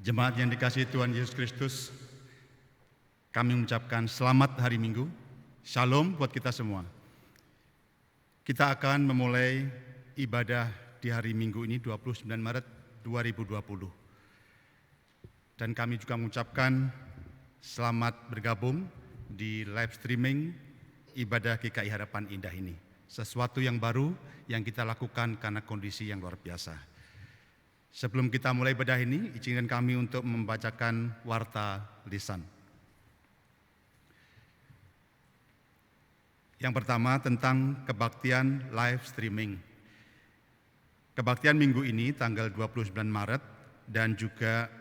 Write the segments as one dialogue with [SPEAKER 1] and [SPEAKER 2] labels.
[SPEAKER 1] Jemaat yang dikasihi Tuhan Yesus Kristus, kami mengucapkan selamat hari Minggu, Shalom buat kita semua. Kita akan memulai ibadah di hari Minggu ini 29 Maret 2020. Dan kami juga mengucapkan selamat bergabung di live streaming ibadah GKI Harapan Indah ini. Sesuatu yang baru yang kita lakukan karena kondisi yang luar biasa. Sebelum kita mulai ibadah ini, izinkan kami untuk membacakan warta lisan. Yang pertama tentang kebaktian live streaming. Kebaktian minggu ini tanggal 29 Maret dan juga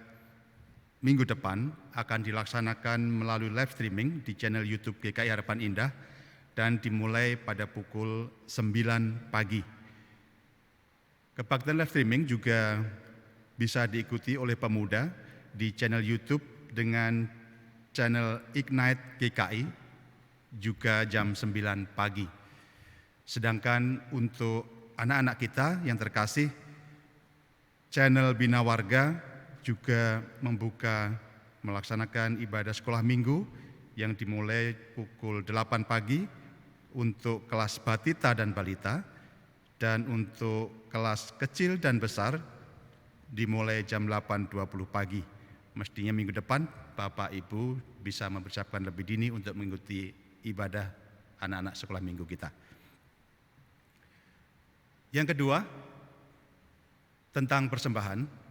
[SPEAKER 1] minggu depan akan dilaksanakan melalui live streaming di channel YouTube GKI Harapan Indah dan dimulai pada pukul 9 pagi. Kebaktian live streaming juga bisa diikuti oleh pemuda di channel YouTube dengan channel Ignite GKI juga jam 9 pagi. Sedangkan untuk anak-anak kita yang terkasih, channel Bina Warga juga membuka melaksanakan ibadah sekolah minggu yang dimulai pukul 8 pagi untuk kelas batita dan balita, dan untuk kelas kecil dan besar dimulai jam 8.20 pagi. Mestinya minggu depan Bapak Ibu bisa mempersiapkan lebih dini untuk mengikuti ibadah anak-anak sekolah minggu kita. Yang kedua, tentang persembahan.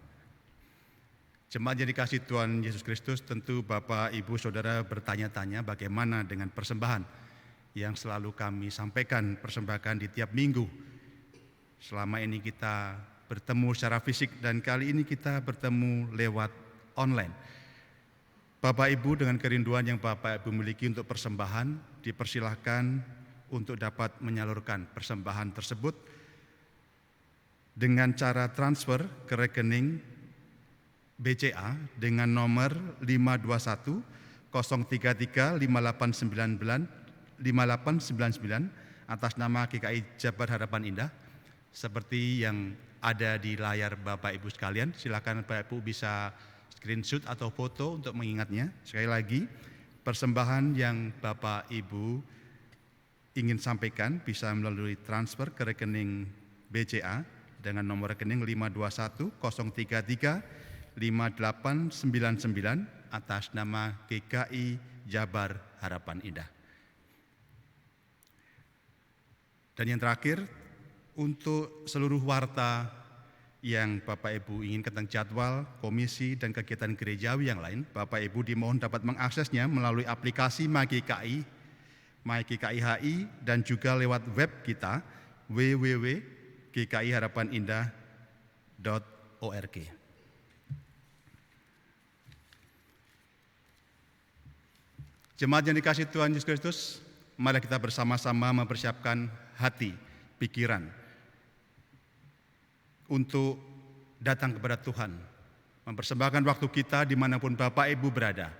[SPEAKER 1] Jemaat yang dikasihi Tuhan Yesus Kristus, tentu Bapak Ibu Saudara bertanya-tanya bagaimana dengan persembahan yang selalu kami sampaikan, persembahkan di tiap minggu. Selama ini kita bertemu secara fisik dan kali ini kita bertemu lewat online. Bapak Ibu dengan kerinduan yang Bapak Ibu miliki untuk persembahan, dipersilahkan untuk dapat menyalurkan persembahan tersebut dengan cara transfer ke rekening BCA dengan nomor 521 033 5899 atas nama GKI Jabar Harapan Indah. Seperti yang ada di layar Bapak Ibu sekalian, silakan Bapak Ibu bisa screenshot atau foto untuk mengingatnya. Sekali lagi, persembahan yang Bapak Ibu ingin sampaikan bisa melalui transfer ke rekening BCA dengan nomor rekening 521 033 5899 atas nama GKI Jabar Harapan Indah. Dan yang terakhir, untuk seluruh warta yang Bapak Ibu ingin tentang jadwal, komisi, dan kegiatan gerejawi yang lain, Bapak Ibu dimohon dapat mengaksesnya melalui aplikasi MyGKI, MyGKI-HI, dan juga lewat web kita www.gkiharapanindah.org. Jemaat yang dikasihi Tuhan Yesus Kristus, mari kita bersama-sama mempersiapkan hati, pikiran, untuk datang kepada Tuhan, mempersembahkan waktu kita dimanapun Bapak Ibu berada.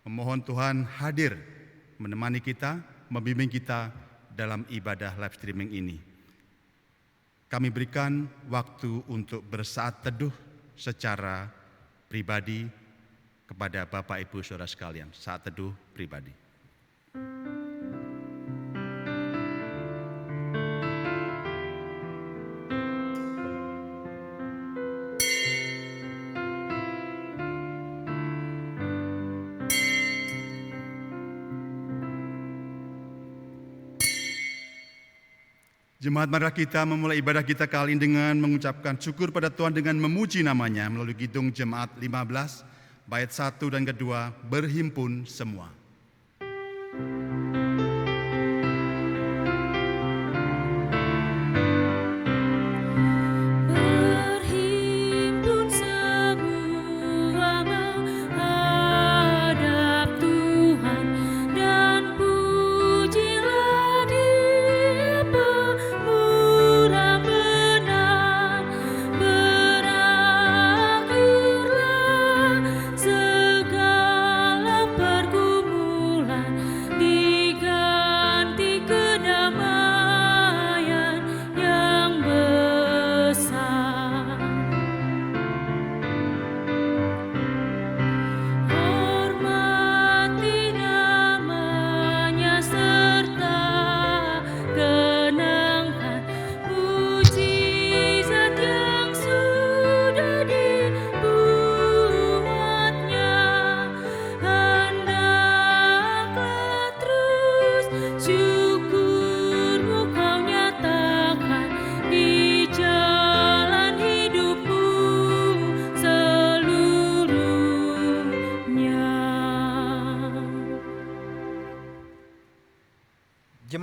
[SPEAKER 1] Memohon Tuhan hadir, menemani kita, membimbing kita dalam ibadah live streaming ini. Kami berikan waktu untuk bersaat teduh secara pribadi kepada Bapak Ibu Saudara sekalian, saat teduh pribadi. Jemaat, marilah kita memulai ibadah kita kali ini dengan mengucapkan syukur pada Tuhan dengan memuji namanya melalui kidung Jemaat 15, bait 1 dan kedua, berhimpun semua.
[SPEAKER 2] Segala pergumulan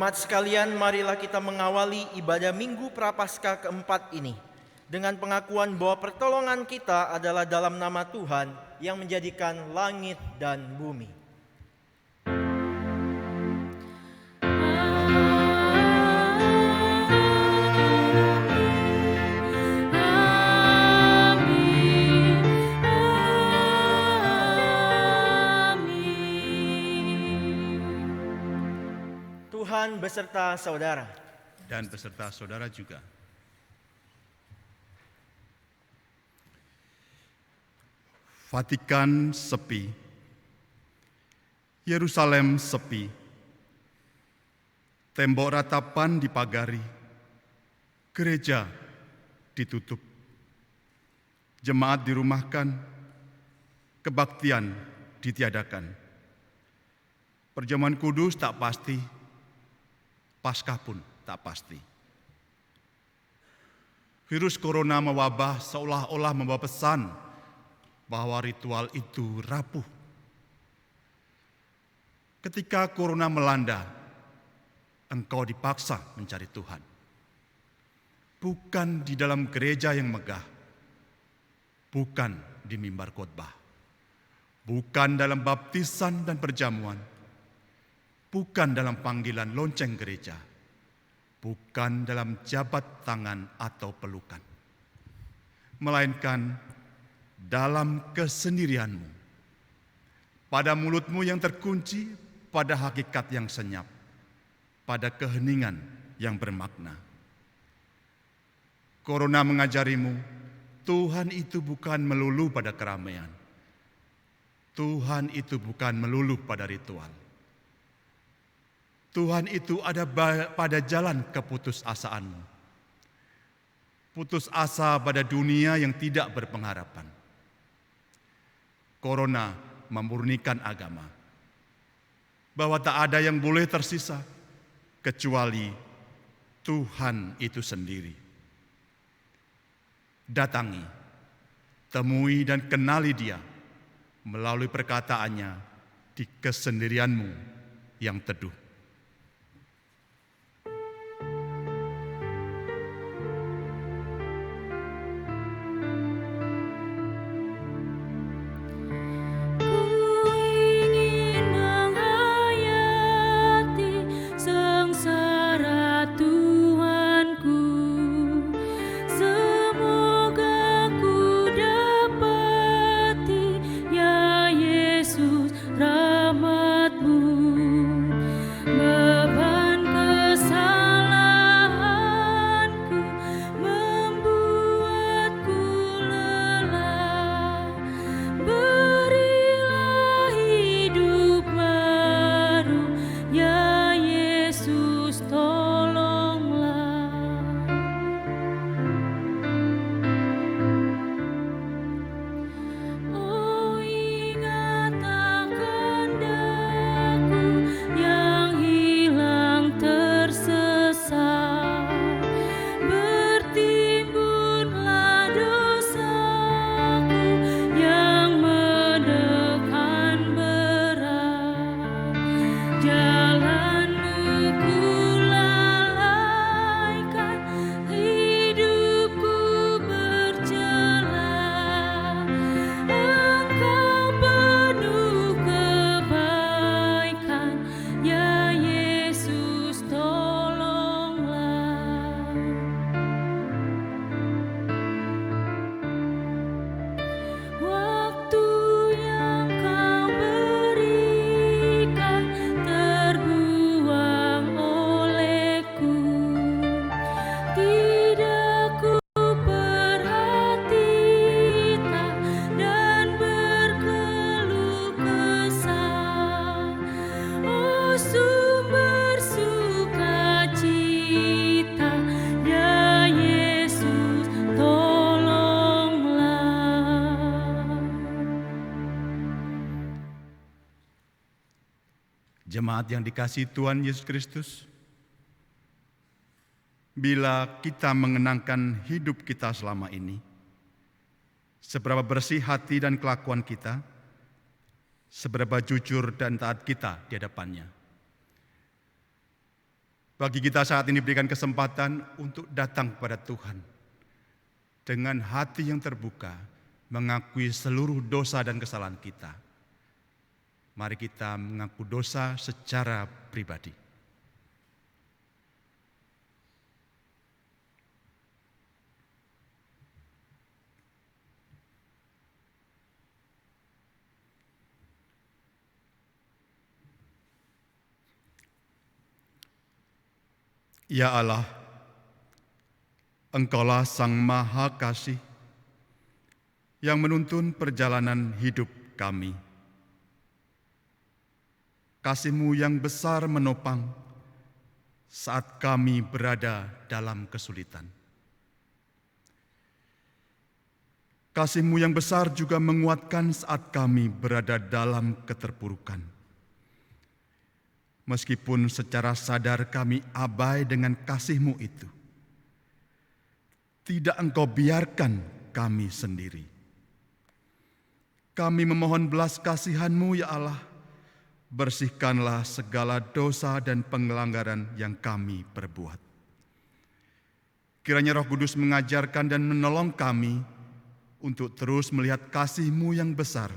[SPEAKER 2] Jemaat sekalian, marilah kita mengawali ibadah Minggu Prapaskah keempat ini dengan pengakuan bahwa pertolongan kita adalah dalam nama Tuhan yang menjadikan langit dan bumi. Tuhan beserta saudara.
[SPEAKER 1] Dan beserta saudara juga. Vatikan sepi, Yerusalem sepi, tembok ratapan dipagari, gereja ditutup, jemaat dirumahkan, kebaktian ditiadakan. Perjamuan kudus tak pasti, Paskah pun tak pasti. Virus corona mewabah seolah-olah membawa pesan bahwa ritual itu rapuh. Ketika corona melanda, engkau dipaksa mencari Tuhan. Bukan di dalam gereja yang megah, bukan di mimbar khotbah, bukan dalam baptisan dan perjamuan, bukan dalam panggilan lonceng gereja, bukan dalam jabat tangan atau pelukan, melainkan dalam kesendirianmu, pada mulutmu yang terkunci, pada hakikat yang senyap, pada keheningan yang bermakna. Corona mengajarimu, Tuhan itu bukan melulu pada keramaian. Tuhan itu bukan melulu pada ritual. Tuhan itu ada pada jalan keputusasaanmu. Putus asa pada dunia yang tidak berpengharapan. Corona memurnikan agama, bahwa tak ada yang boleh tersisa kecuali Tuhan itu sendiri. Datangi, temui dan kenali Dia melalui perkataannya di kesendirianmu yang teduh. Jemaat yang dikasihi Tuhan Yesus Kristus, bila kita mengenangkan hidup kita selama ini, seberapa bersih hati dan kelakuan kita, seberapa jujur dan taat kita di hadapannya. Bagi kita saat ini diberikan kesempatan untuk datang kepada Tuhan dengan hati yang terbuka, mengakui seluruh dosa dan kesalahan kita. Mari kita mengaku dosa secara pribadi. Ya Allah, Engkaulah Sang Maha Kasih yang menuntun perjalanan hidup kami. Kasih-Mu yang besar menopang saat kami berada dalam kesulitan. Kasih-Mu yang besar juga menguatkan saat kami berada dalam keterpurukan. Meskipun secara sadar kami abai dengan kasih-Mu itu, tidak Engkau biarkan kami sendiri. Kami memohon belas kasihan-Mu ya Allah, bersihkanlah segala dosa dan pelanggaran yang kami perbuat. Kiranya Roh Kudus mengajarkan dan menolong kami untuk terus melihat kasih-Mu yang besar,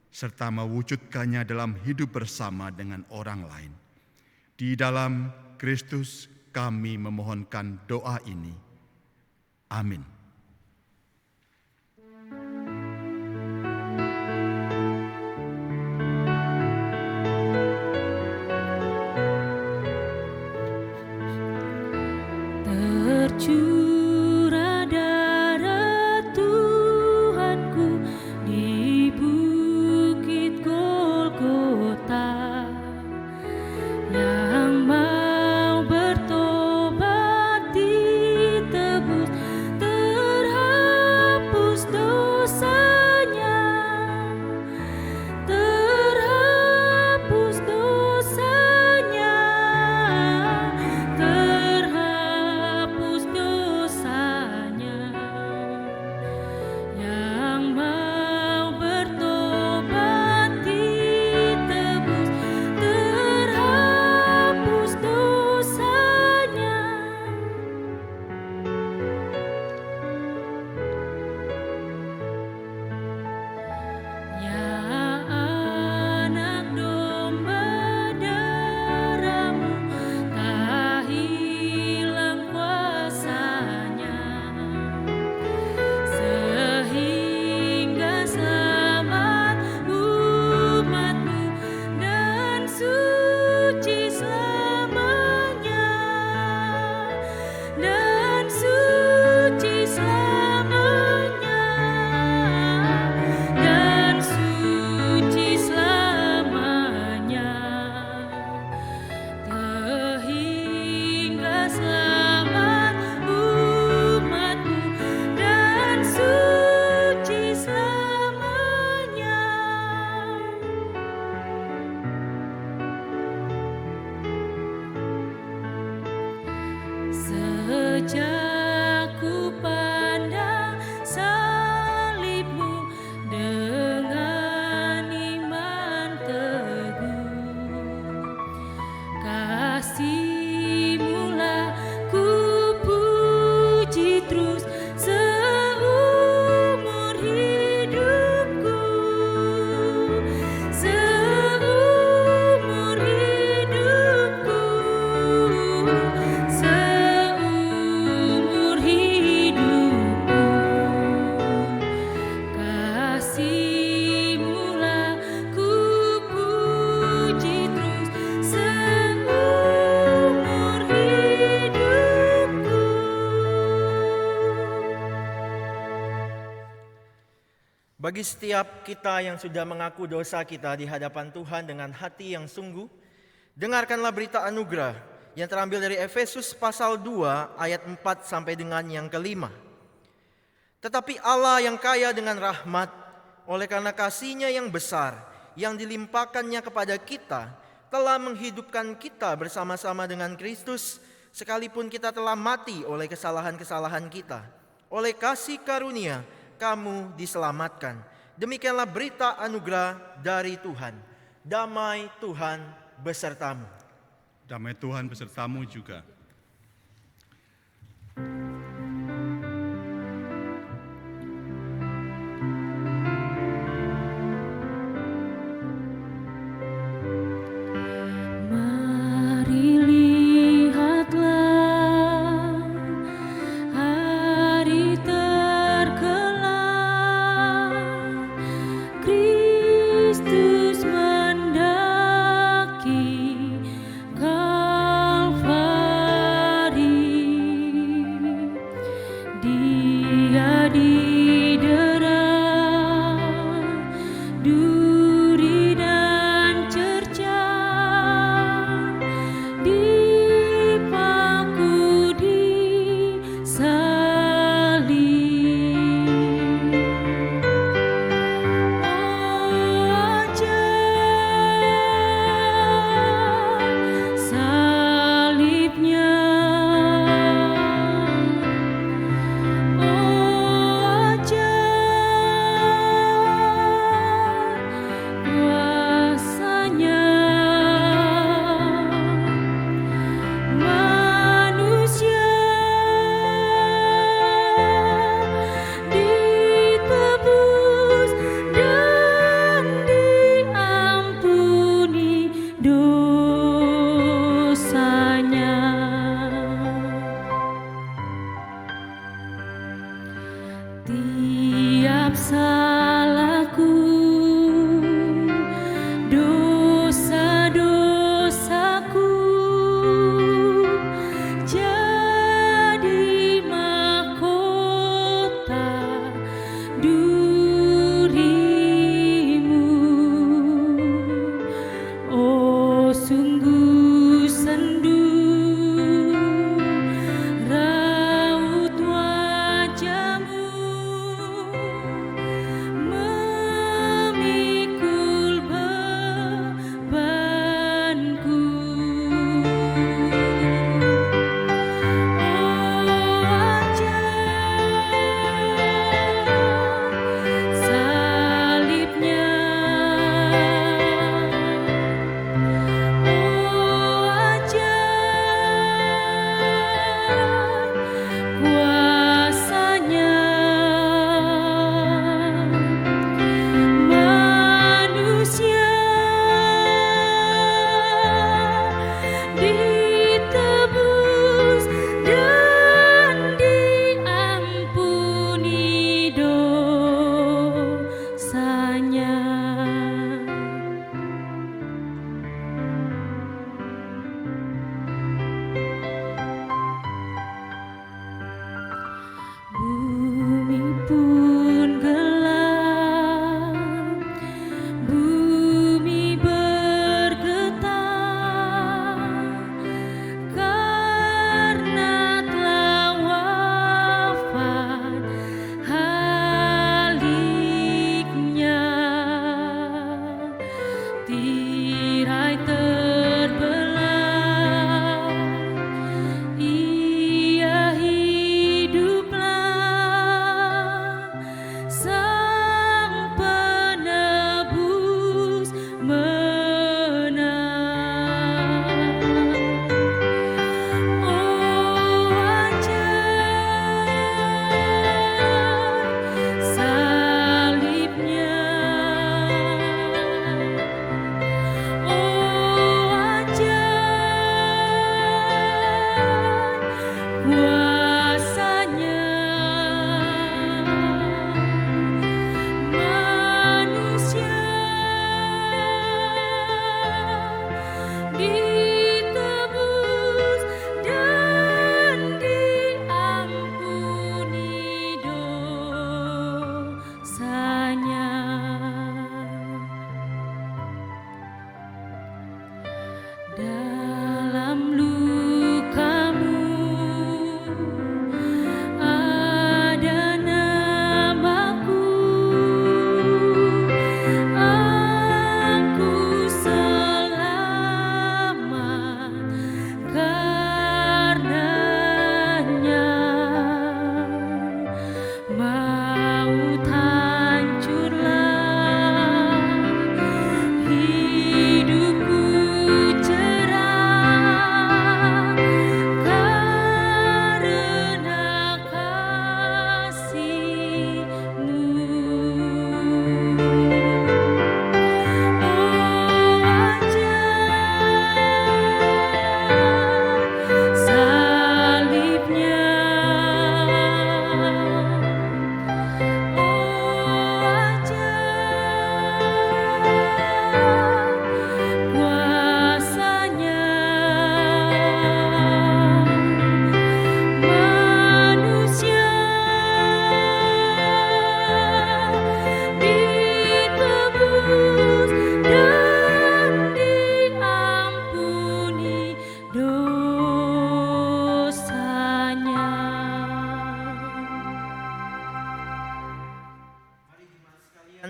[SPEAKER 1] serta mewujudkannya dalam hidup bersama dengan orang lain. Di dalam Kristus kami memohonkan doa ini. Amin.
[SPEAKER 3] Tercurah darah Tuhanku di bukit Golgota, yang mau bertobat ditebus, terhapus dosanya, terhapus dosanya, terhapus dosanya. Yang mau bertobat ditebus, terhapus dosanya. Ya anak domba, darah-Mu tak hilang kuasanya, sehingga selamat umat-Mu dan suci selamanya, dan suci selamanya, dan suci selamanya, sehingga selamat umat-Mu dan suci selamanya. Sejak ku pandang salib-Mu dengan iman teguh, kasih-Mu-lah ku puji terus seumur hidupku, seumur hidupku, seumur hidupku. Kasih-Mu-lah ku puji terus seumur hidupku.
[SPEAKER 2] Bagi setiap kita yang sudah mengaku dosa kita di hadapan Tuhan dengan hati yang sungguh, dengarkanlah berita anugerah yang terambil dari Efesus pasal 2 ayat 4 sampai dengan yang kelima. Tetapi Allah yang kaya dengan rahmat, oleh karena kasih-Nya yang besar, yang dilimpahkannya kepada kita, telah menghidupkan kita bersama-sama dengan Kristus, sekalipun kita telah mati oleh kesalahan-kesalahan kita. Oleh kasih karunia, kamu diselamatkan. Demikianlah berita anugerah dari Tuhan. Damai Tuhan besertamu.
[SPEAKER 1] Damai Tuhan besertamu juga.
[SPEAKER 3] Mari lihatlah hari terkelam, Kristus mendaki Kalvari.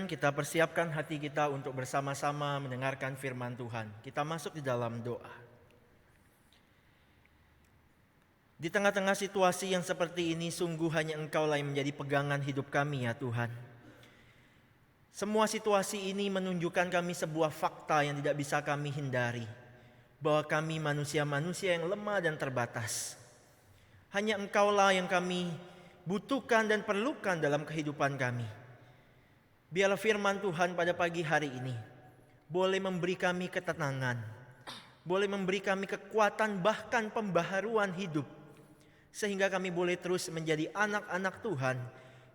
[SPEAKER 2] kita persiapkan hati kita untuk bersama-sama mendengarkan firman Tuhan. Kita masuk di dalam doa. Di tengah-tengah situasi yang seperti ini, sungguh hanya Engkau-lah yang menjadi pegangan hidup kami ya Tuhan. Semua situasi ini menunjukkan kami sebuah fakta yang tidak bisa kami hindari. Bahwa kami manusia-manusia yang lemah dan terbatas. Hanya Engkau-lah yang kami butuhkan dan perlukan dalam kehidupan kami. Biarlah firman Tuhan pada pagi hari ini boleh memberi kami ketenangan, boleh memberi kami kekuatan, bahkan pembaharuan hidup, sehingga kami boleh terus menjadi anak-anak Tuhan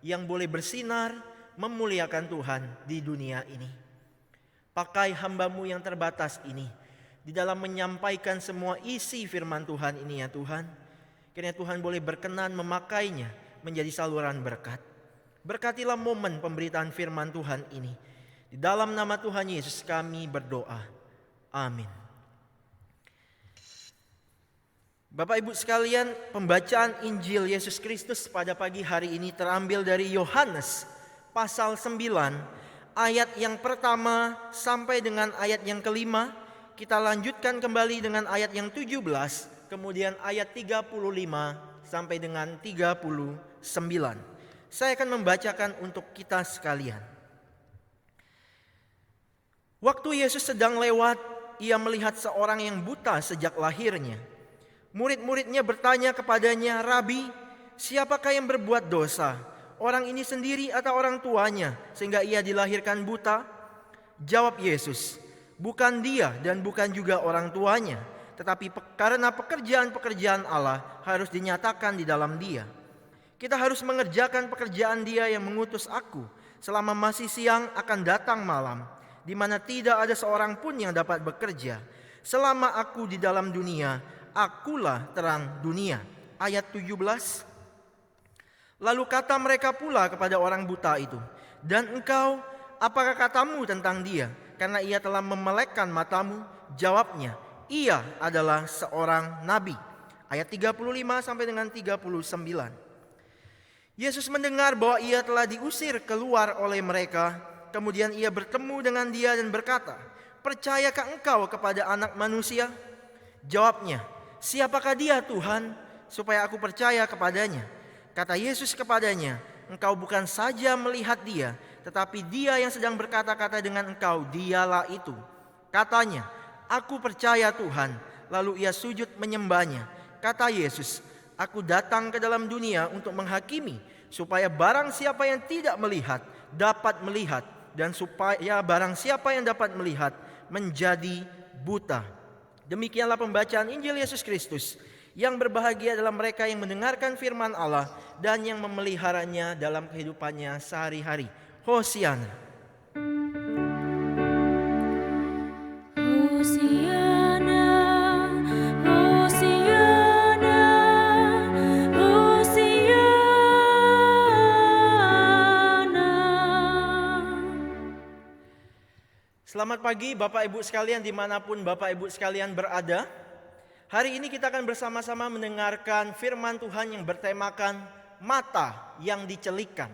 [SPEAKER 2] yang boleh bersinar, memuliakan Tuhan di dunia ini. Pakai hamba-Mu yang terbatas ini di dalam menyampaikan semua isi firman Tuhan ini ya Tuhan. Kiranya Tuhan boleh berkenan memakainya menjadi saluran berkat. Berkatilah momen pemberitaan firman Tuhan ini. Di dalam nama Tuhan Yesus kami berdoa. Amin. Bapak Ibu sekalian, pembacaan Injil Yesus Kristus pada pagi hari ini terambil dari Yohanes pasal 9 ayat yang pertama sampai dengan ayat yang kelima. Kita lanjutkan kembali dengan ayat yang 17, kemudian ayat 35 sampai dengan 39. Saya akan membacakan untuk kita sekalian. Waktu Yesus sedang lewat, ia melihat seorang yang buta sejak lahirnya. Murid-muridnya bertanya kepadanya, "Rabi, siapakah yang berbuat dosa? Orang ini sendiri atau orang tuanya sehingga ia dilahirkan buta?" Jawab Yesus, "Bukan dia dan bukan juga orang tuanya, tetapi karena pekerjaan-pekerjaan Allah harus dinyatakan di dalam dia. Kita harus mengerjakan pekerjaan Dia yang mengutus aku. Selama masih siang akan datang malam, di mana tidak ada seorang pun yang dapat bekerja. Selama aku di dalam dunia, akulah terang dunia." Ayat 17. Lalu kata mereka pula kepada orang buta itu, "Dan engkau, apakah katamu tentang dia? Karena ia telah memelekkan matamu." Jawabnya, "Ia adalah seorang nabi." Ayat 35 sampai dengan 39. Yesus mendengar bahwa ia telah diusir keluar oleh mereka. Kemudian ia bertemu dengan dia dan berkata, "Percayakah engkau kepada Anak Manusia?" Jawabnya, "Siapakah dia Tuhan, supaya aku percaya kepadanya?" Kata Yesus kepadanya, "Engkau bukan saja melihat dia, tetapi dia yang sedang berkata-kata dengan engkau, dialah itu." Katanya, "Aku percaya Tuhan." Lalu ia sujud menyembahnya. Kata Yesus, "Aku datang ke dalam dunia untuk menghakimi, supaya barang siapa yang tidak melihat dapat melihat, dan supaya barang siapa yang dapat melihat menjadi buta." Demikianlah pembacaan Injil Yesus Kristus. Yang berbahagia adalah mereka yang mendengarkan firman Allah dan yang memeliharanya dalam kehidupannya sehari-hari. Hosiana.
[SPEAKER 3] Hosiana, Hosiana, Hosiana.
[SPEAKER 2] Selamat pagi Bapak Ibu sekalian dimanapun Bapak Ibu sekalian berada. Hari ini kita akan bersama-sama mendengarkan firman Tuhan yang bertemakan mata yang dicelikkan.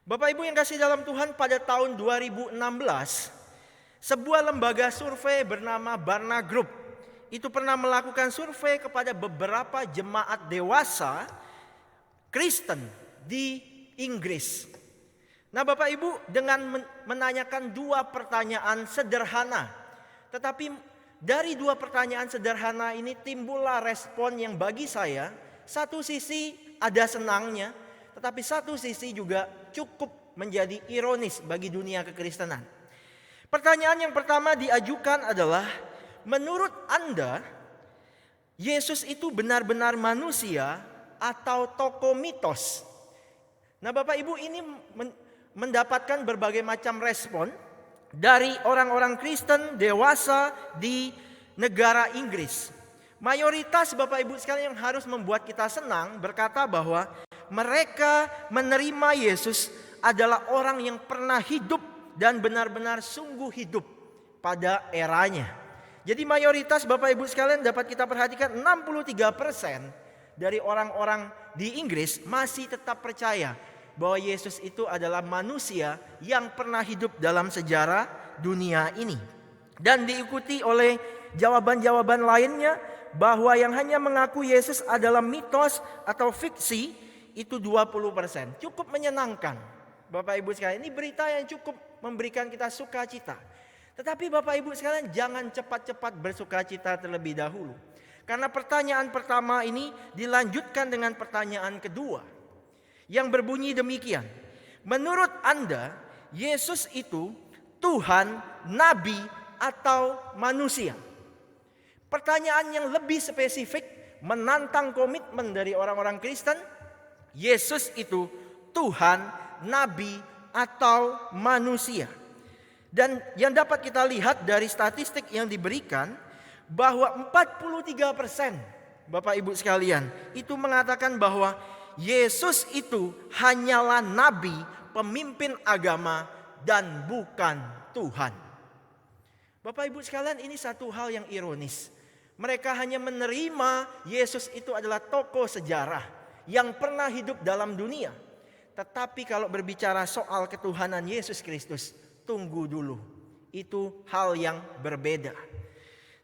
[SPEAKER 2] Bapak Ibu yang kasih dalam Tuhan, pada tahun 2016 sebuah lembaga survei bernama Barna Group itu pernah melakukan survei kepada beberapa jemaat dewasa Kristen di Inggris. Nah Bapak Ibu, dengan menanyakan dua pertanyaan sederhana, tetapi dari dua pertanyaan sederhana ini timbullah respon yang bagi saya satu sisi ada senangnya, tetapi satu sisi juga cukup menjadi ironis bagi dunia kekristenan. Pertanyaan yang pertama diajukan adalah, menurut Anda Yesus itu benar-benar manusia atau tokoh mitos? Nah Bapak Ibu, ini mendapatkan berbagai macam respon dari orang-orang Kristen dewasa di negara Inggris. Mayoritas Bapak Ibu sekalian yang harus membuat kita senang berkata bahwa mereka menerima Yesus adalah orang yang pernah hidup dan benar-benar sungguh hidup pada eranya. Jadi mayoritas Bapak Ibu sekalian dapat kita perhatikan 63% dari orang-orang di Inggris masih tetap percaya bahwa Yesus itu adalah manusia yang pernah hidup dalam sejarah dunia ini. Dan diikuti oleh jawaban-jawaban lainnya bahwa yang hanya mengaku Yesus adalah mitos atau fiksi itu 20%. Cukup menyenangkan. Bapak Ibu sekalian, ini berita yang cukup memberikan kita sukacita. Tetapi Bapak Ibu sekalian, jangan cepat-cepat bersukacita terlebih dahulu. Karena pertanyaan pertama ini dilanjutkan dengan pertanyaan kedua yang berbunyi demikian. Menurut Anda, Yesus itu Tuhan, Nabi, atau manusia? Pertanyaan yang lebih spesifik menantang komitmen dari orang-orang Kristen. Yesus itu Tuhan, Nabi, atau manusia? Dan yang dapat kita lihat dari statistik yang diberikan, bahwa 43% Bapak Ibu sekalian itu mengatakan bahwa Yesus itu hanyalah nabi, pemimpin agama, dan bukan Tuhan. Bapak Ibu sekalian, ini satu hal yang ironis. Mereka hanya menerima Yesus itu adalah tokoh sejarah yang pernah hidup dalam dunia. Tetapi kalau berbicara soal ketuhanan Yesus Kristus, tunggu dulu. Itu hal yang berbeda.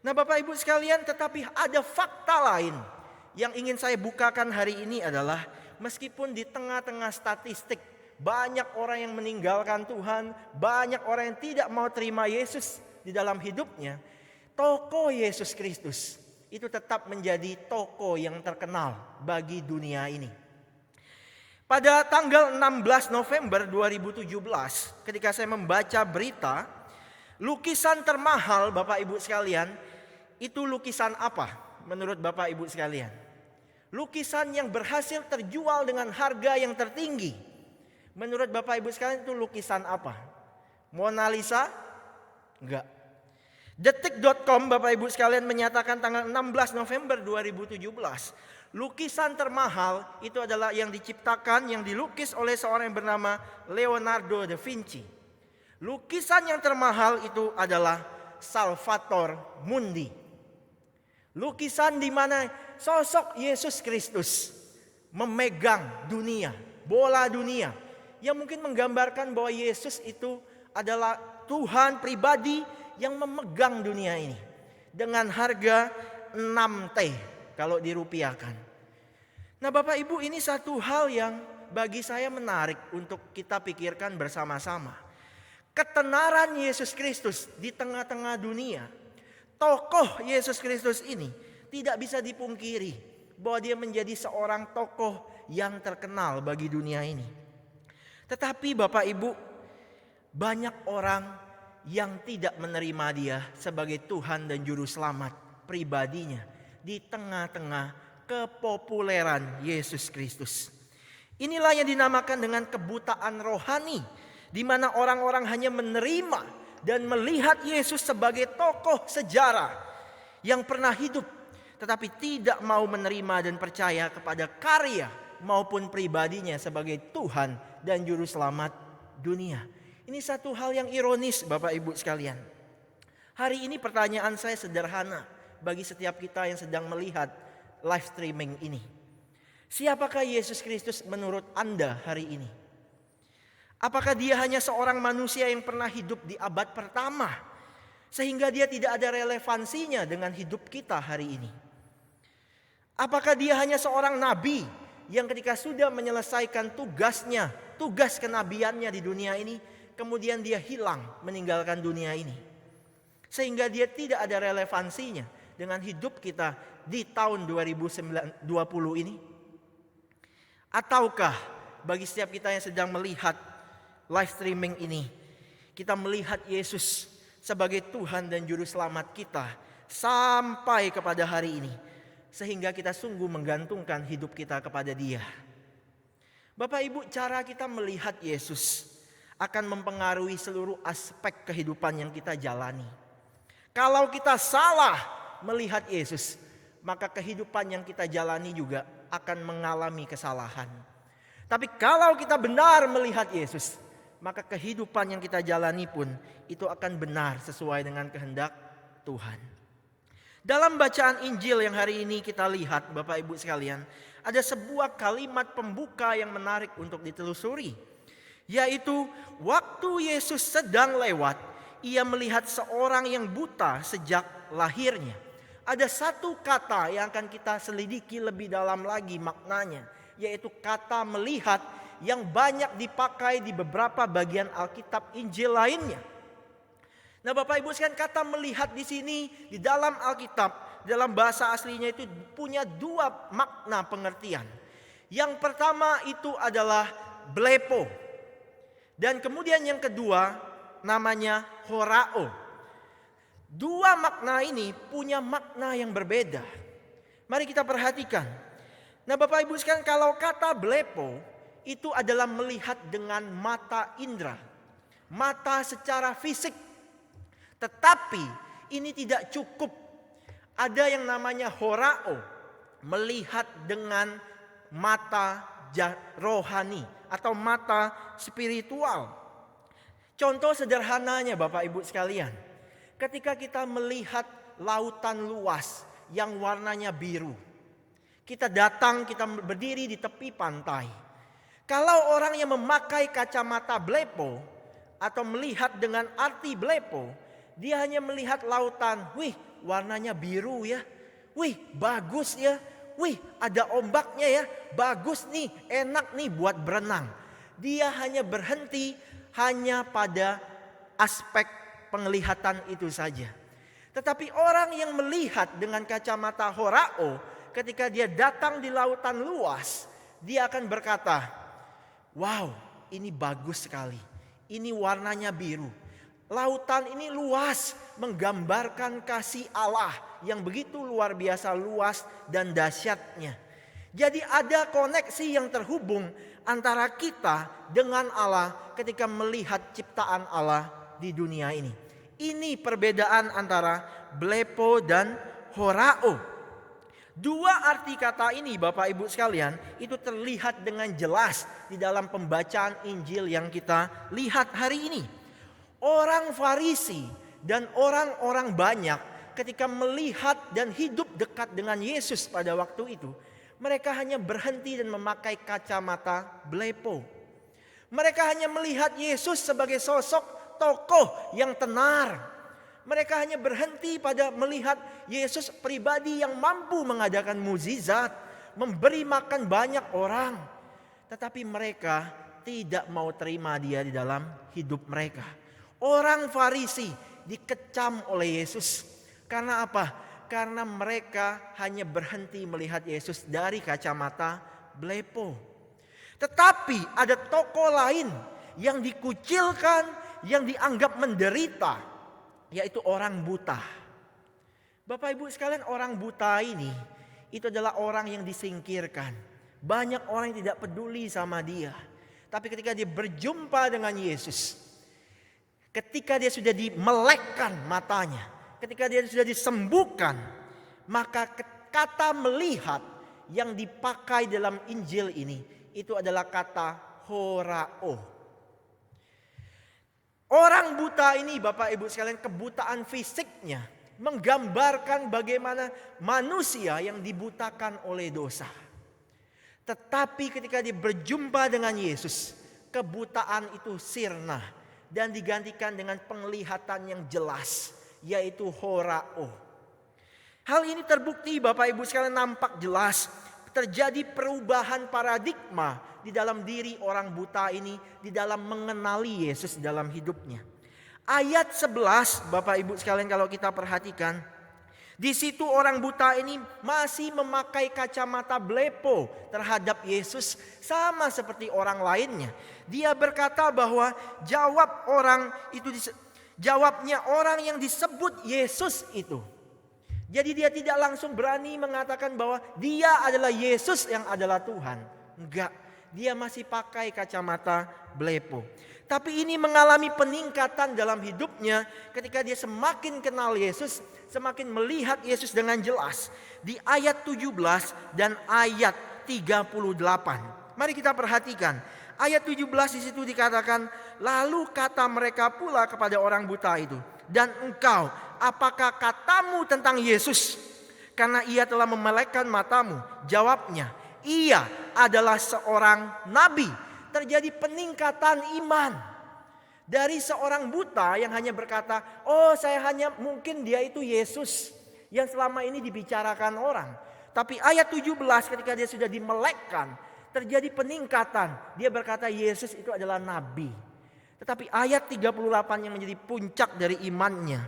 [SPEAKER 2] Nah Bapak Ibu sekalian, tetapi ada fakta lain yang ingin saya bukakan hari ini adalah meskipun di tengah-tengah statistik banyak orang yang meninggalkan Tuhan, banyak orang yang tidak mau terima Yesus di dalam hidupnya, tokoh Yesus Kristus itu tetap menjadi tokoh yang terkenal bagi dunia ini. Pada tanggal 16 November 2017, ketika saya membaca berita, lukisan termahal Bapak Ibu sekalian, itu lukisan apa menurut Bapak Ibu sekalian? Lukisan yang berhasil terjual dengan harga yang tertinggi. Menurut Bapak Ibu sekalian itu lukisan apa? Mona Lisa? Enggak. Detik.com Bapak Ibu sekalian menyatakan tanggal 16 November 2017, lukisan termahal itu adalah yang diciptakan, yang dilukis oleh seorang yang bernama Leonardo da Vinci. Lukisan yang termahal itu adalah Salvator Mundi. Lukisan di mana sosok Yesus Kristus memegang dunia, bola dunia, yang mungkin menggambarkan bahwa Yesus itu adalah Tuhan pribadi yang memegang dunia ini dengan harga 6T kalau dirupiahkan. Nah Bapak Ibu, ini satu hal yang bagi saya menarik untuk kita pikirkan bersama-sama. Ketenaran Yesus Kristus di tengah-tengah dunia. Tokoh Yesus Kristus ini tidak bisa dipungkiri bahwa dia menjadi seorang tokoh yang terkenal bagi dunia ini. Tetapi Bapak Ibu, banyak orang yang tidak menerima dia sebagai Tuhan dan Juru Selamat pribadinya di tengah-tengah kepopuleran Yesus Kristus. Inilah yang dinamakan dengan kebutaan rohani, di mana orang-orang hanya menerima dan melihat Yesus sebagai tokoh sejarah yang pernah hidup, tetapi tidak mau menerima dan percaya kepada karya maupun pribadinya sebagai Tuhan dan Juru Selamat dunia. Ini satu hal yang ironis Bapak Ibu sekalian. Hari ini pertanyaan saya sederhana bagi setiap kita yang sedang melihat live streaming ini. Siapakah Yesus Kristus menurut Anda hari ini? Apakah dia hanya seorang manusia yang pernah hidup di abad pertama, sehingga dia tidak ada relevansinya dengan hidup kita hari ini? Apakah dia hanya seorang nabi yang ketika sudah menyelesaikan tugasnya, tugas kenabiannya di dunia ini, kemudian dia hilang meninggalkan dunia ini, sehingga dia tidak ada relevansinya dengan hidup kita di tahun 2020 ini? Ataukah bagi setiap kita yang sedang melihat live streaming ini, kita melihat Yesus sebagai Tuhan dan Juru Selamat kita sampai kepada hari ini, sehingga kita sungguh menggantungkan hidup kita kepada Dia? Bapak Ibu, cara kita melihat Yesus akan mempengaruhi seluruh aspek kehidupan yang kita jalani. Kalau kita salah melihat Yesus, maka kehidupan yang kita jalani juga akan mengalami kesalahan. Tapi kalau kita benar melihat Yesus, maka kehidupan yang kita jalani pun itu akan benar sesuai dengan kehendak Tuhan. Dalam bacaan Injil yang hari ini kita lihat, Bapak Ibu sekalian, ada sebuah kalimat pembuka yang menarik untuk ditelusuri, yaitu waktu Yesus sedang lewat, ia melihat seorang yang buta sejak lahirnya. Ada satu kata yang akan kita selidiki lebih dalam lagi maknanya, yaitu kata melihat yang banyak dipakai di beberapa bagian Alkitab Injil lainnya. Nah, Bapak Ibu sekalian, kata melihat di sini di dalam Alkitab, dalam bahasa aslinya itu punya dua makna pengertian. Yang pertama itu adalah blepo. Dan kemudian yang kedua namanya horao. Dua makna ini punya makna yang berbeda. Mari kita perhatikan. Nah, Bapak Ibu sekalian, kalau kata blepo itu adalah melihat dengan mata indera, mata secara fisik. Tetapi ini tidak cukup. Ada yang namanya horao, melihat dengan mata rohani atau mata spiritual. Contoh sederhananya Bapak Ibu sekalian, ketika kita melihat lautan luas yang warnanya biru, kita datang, kita berdiri di tepi pantai. Kalau orang yang memakai kacamata blepo atau melihat dengan arti blepo, dia hanya melihat lautan, wih warnanya biru ya, wih bagus ya, wih ada ombaknya ya, bagus nih, enak nih buat berenang. Dia hanya berhenti hanya pada aspek penglihatan itu saja. Tetapi orang yang melihat dengan kacamata horao, ketika dia datang di lautan luas, dia akan berkata, wow ini bagus sekali, ini warnanya biru. Lautan ini luas, menggambarkan kasih Allah yang begitu luar biasa luas dan dahsyatnya. Jadi ada koneksi yang terhubung antara kita dengan Allah ketika melihat ciptaan Allah di dunia ini. Ini perbedaan antara blepo dan horao. Dua arti kata ini Bapak Ibu sekalian itu terlihat dengan jelas di dalam pembacaan Injil yang kita lihat hari ini. Orang Farisi dan orang-orang banyak ketika melihat dan hidup dekat dengan Yesus pada waktu itu, mereka hanya berhenti dan memakai kacamata blepo. Mereka hanya melihat Yesus sebagai sosok tokoh yang tenar. Mereka hanya berhenti pada melihat Yesus pribadi yang mampu mengadakan mukjizat, memberi makan banyak orang. Tetapi mereka tidak mau terima dia di dalam hidup mereka. Orang Farisi dikecam oleh Yesus. Karena apa? Karena mereka hanya berhenti melihat Yesus dari kacamata blepo. Tetapi ada tokoh lain yang dikucilkan, yang dianggap menderita, yaitu orang buta. Bapak Ibu sekalian, orang buta ini itu adalah orang yang disingkirkan. Banyak orang yang tidak peduli sama dia. Tapi ketika dia berjumpa dengan Yesus, ketika dia sudah dimelekkan matanya, ketika dia sudah disembuhkan, maka kata melihat yang dipakai dalam Injil ini itu adalah kata horao. Orang buta ini Bapak Ibu sekalian, kebutaan fisiknya menggambarkan bagaimana manusia yang dibutakan oleh dosa. Tetapi ketika dia berjumpa dengan Yesus, kebutaan itu sirna dan digantikan dengan penglihatan yang jelas, yaitu horao. Hal ini terbukti Bapak Ibu sekalian, nampak jelas terjadi perubahan paradigma di dalam diri orang buta ini, di dalam mengenali Yesus dalam hidupnya. Ayat 11 Bapak Ibu sekalian, kalau kita perhatikan, di situ orang buta ini masih memakai kacamata blepo terhadap Yesus, sama seperti orang lainnya. Dia berkata bahwa jawabnya orang yang disebut Yesus itu. Jadi dia tidak langsung berani mengatakan bahwa dia adalah Yesus yang adalah Tuhan. Enggak, dia masih pakai kacamata blepo. Tapi ini mengalami peningkatan dalam hidupnya ketika dia semakin kenal Yesus, semakin melihat Yesus dengan jelas. Di ayat 17 dan ayat 38. Mari kita perhatikan. Ayat 17 di situ dikatakan, lalu kata mereka pula kepada orang buta itu, dan engkau, apakah katamu tentang Yesus? Karena ia telah memelekkan matamu. Jawabnya, ia adalah seorang nabi. Terjadi peningkatan iman. Dari seorang buta yang hanya berkata, oh saya hanya mungkin dia itu Yesus yang selama ini dibicarakan orang. Tapi ayat 17 ketika dia sudah dimelekkan, terjadi peningkatan. Dia berkata Yesus itu adalah nabi. Tetapi ayat 38 yang menjadi puncak dari imannya.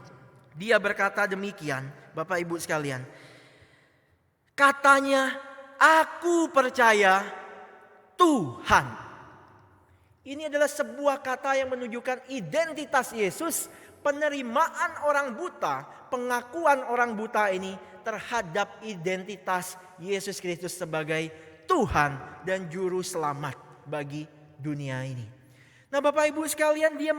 [SPEAKER 2] Dia berkata demikian, Bapak Ibu sekalian. Katanya, aku percaya Tuhan. Ini adalah sebuah kata yang menunjukkan identitas Yesus. Penerimaan orang buta, pengakuan orang buta ini terhadap identitas Yesus Kristus sebagai Tuhan dan Juru Selamat bagi dunia ini. Nah Bapak Ibu sekalian, dia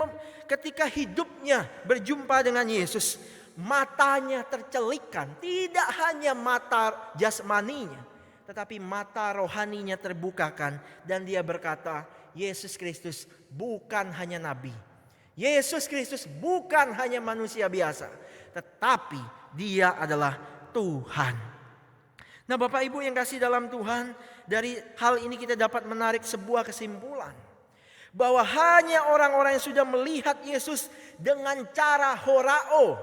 [SPEAKER 2] ketika hidupnya berjumpa dengan Yesus, matanya tercelikkan. Tidak hanya mata jasmaninya, tetapi mata rohaninya terbukakan. Dan dia berkata, Yesus Kristus bukan hanya nabi. Yesus Kristus bukan hanya manusia biasa, tetapi dia adalah Tuhan. Nah Bapak Ibu yang kasih dalam Tuhan, dari hal ini kita dapat menarik sebuah kesimpulan. Bahwa hanya orang-orang yang sudah melihat Yesus dengan cara horao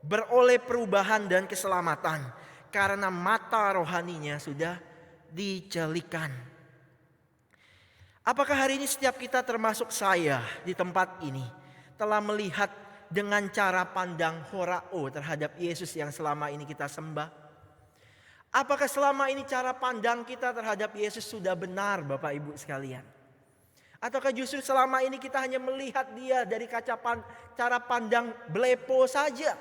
[SPEAKER 2] beroleh perubahan dan keselamatan. Karena mata rohaninya sudah dicelikan. Apakah hari ini setiap kita termasuk saya di tempat ini telah melihat dengan cara pandang horao terhadap Yesus yang selama ini kita sembah? Apakah selama ini cara pandang kita terhadap Yesus sudah benar Bapak Ibu sekalian? Ataukah justru selama ini kita hanya melihat dia dari cara pandang blepo saja?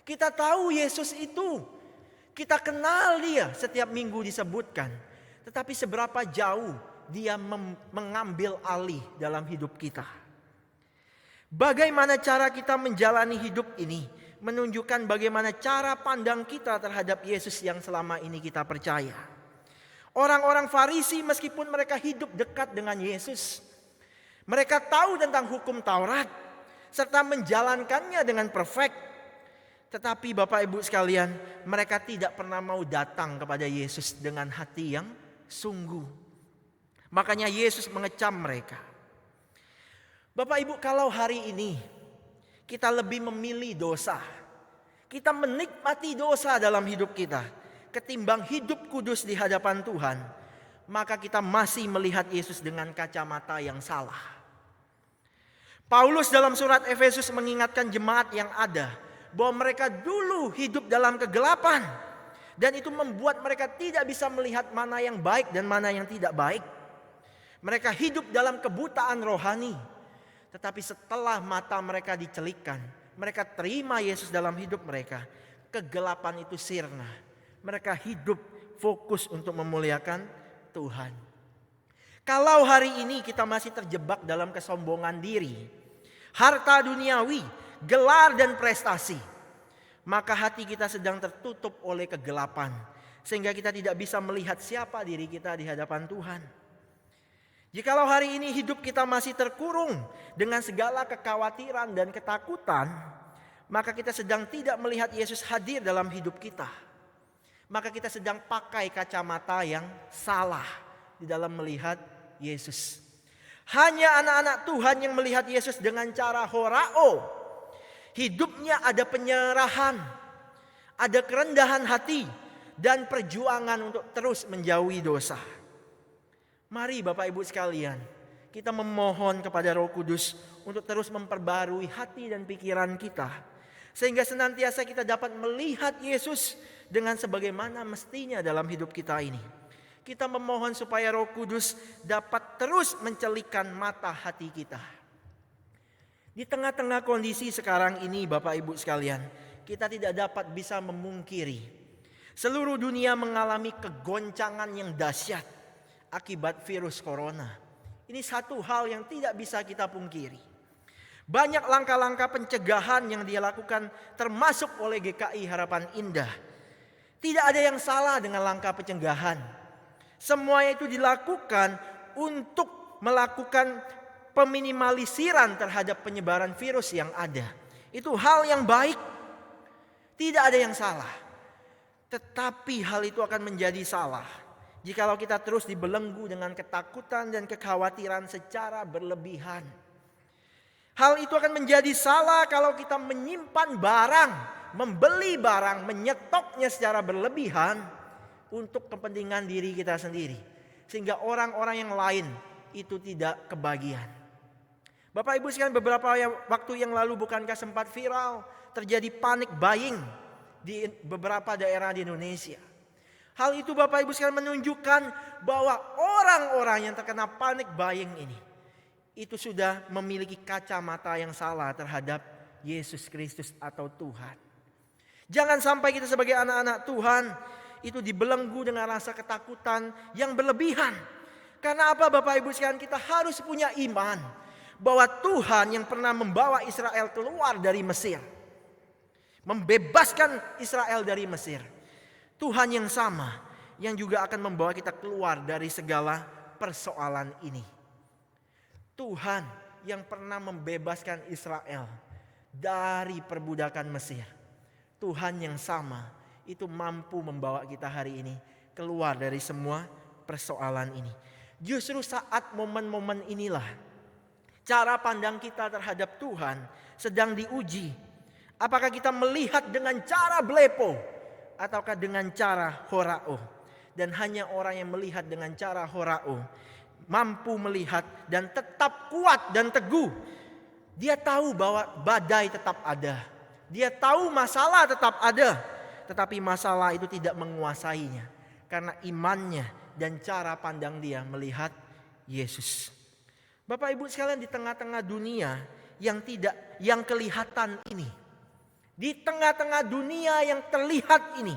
[SPEAKER 2] Kita tahu Yesus itu, kita kenal dia, setiap minggu disebutkan. Tetapi seberapa jauh dia mengambil alih dalam hidup kita. Bagaimana cara kita menjalani hidup ini menunjukkan bagaimana cara pandang kita terhadap Yesus yang selama ini kita percaya. Orang-orang Farisi meskipun mereka hidup dekat dengan Yesus, mereka tahu tentang hukum Taurat serta menjalankannya dengan perfect. Tetapi Bapak Ibu sekalian, mereka tidak pernah mau datang kepada Yesus dengan hati yang sungguh. Makanya Yesus mengecam mereka. Bapak Ibu, kalau hari ini kita lebih memilih dosa, kita menikmati dosa dalam hidup kita, ketimbang hidup kudus di hadapan Tuhan, maka kita masih melihat Yesus dengan kacamata yang salah. Paulus dalam surat Efesus mengingatkan jemaat yang ada bahwa mereka dulu hidup dalam kegelapan, dan itu membuat mereka tidak bisa melihat mana yang baik dan mana yang tidak baik. Mereka hidup dalam kebutaan rohani. Tetapi setelah mata mereka dicelikkan, mereka terima Yesus dalam hidup mereka, kegelapan itu sirna. Mereka hidup fokus untuk memuliakan Tuhan. Kalau hari ini kita masih terjebak dalam kesombongan diri, harta duniawi, gelar dan prestasi, maka hati kita sedang tertutup oleh kegelapan, sehingga kita tidak bisa melihat siapa diri kita di hadapan Tuhan. Jikalau hari ini hidup kita masih terkurung dengan segala kekhawatiran dan ketakutan, maka kita sedang tidak melihat Yesus hadir dalam hidup kita. Maka kita sedang pakai kacamata yang salah di dalam melihat Yesus. Hanya anak-anak Tuhan yang melihat Yesus dengan cara horao. Hidupnya ada penyerahan, ada kerendahan hati, dan perjuangan untuk terus menjauhi dosa. Mari Bapak Ibu sekalian, kita memohon kepada Roh Kudus untuk terus memperbarui hati dan pikiran kita, sehingga senantiasa kita dapat melihat Yesus dengan sebagaimana mestinya dalam hidup kita ini. Kita memohon supaya Roh Kudus dapat terus mencelikan mata hati kita. Di tengah-tengah kondisi sekarang ini Bapak Ibu sekalian, kita tidak dapat bisa memungkiri seluruh dunia mengalami kegoncangan yang dahsyat akibat virus corona. Ini satu hal yang tidak bisa kita pungkiri. Banyak langkah-langkah pencegahan yang dia lakukan termasuk oleh GKI Harapan Indah. Tidak ada yang salah dengan langkah pencegahan. Semuanya itu dilakukan untuk melakukan peminimalisiraan terhadap penyebaran virus yang ada. Itu hal yang baik. Tidak ada yang salah. Tetapi hal itu akan menjadi salah jikalau kita terus dibelenggu dengan ketakutan dan kekhawatiran secara berlebihan. Hal itu akan menjadi salah kalau kita menyimpan barang, membeli barang, menyetoknya secara berlebihan untuk kepentingan diri kita sendiri. Sehingga orang-orang yang lain itu tidak kebagian. Bapak Ibu sekalian, beberapa waktu yang lalu bukankah sempat viral terjadi panic buying di beberapa daerah di Indonesia. Hal itu Bapak Ibu sekalian menunjukkan bahwa orang-orang yang terkena panic buying ini itu sudah memiliki kacamata yang salah terhadap Yesus Kristus atau Tuhan. Jangan sampai kita sebagai anak-anak Tuhan itu dibelenggu dengan rasa ketakutan yang berlebihan. Karena apa Bapak Ibu sekalian, kita harus punya iman bahwa Tuhan yang pernah membawa Israel keluar dari Mesir, membebaskan Israel dari Mesir, Tuhan yang sama yang juga akan membawa kita keluar dari segala persoalan ini. Tuhan yang pernah membebaskan Israel dari perbudakan Mesir, Tuhan yang sama itu mampu membawa kita hari ini keluar dari semua persoalan ini. Justru saat momen-momen inilah cara pandang kita terhadap Tuhan sedang diuji. Apakah kita melihat dengan cara blepo ataukah dengan cara horao? Dan hanya orang yang melihat dengan cara horao mampu melihat dan tetap kuat dan teguh. Dia tahu bahwa badai tetap ada. Dia tahu masalah tetap ada. Tetapi masalah itu tidak menguasainya. Karena imannya dan cara pandang dia melihat Yesus. Bapak Ibu sekalian, di tengah-tengah dunia yang kelihatan ini, di tengah-tengah dunia yang terlihat ini,